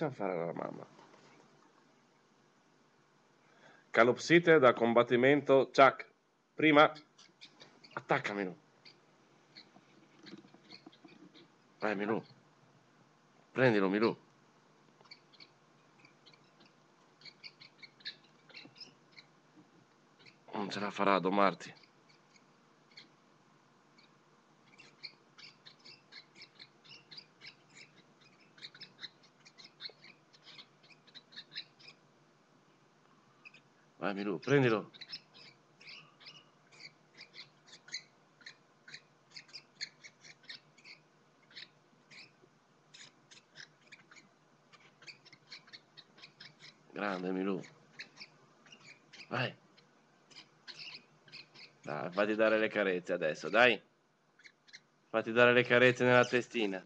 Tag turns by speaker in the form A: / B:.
A: Possiamo fare la mamma. Calopsite da combattimento. Chuck. Prima. Attacca, Milù. Vai, Milù. Prendilo, Milù. Non ce la farà a domarti. Vai, Milù, prendilo. Grande, Milù. Vai. Dai, fatti dare le carezze adesso, dai. Fatti dare le carezze nella testina.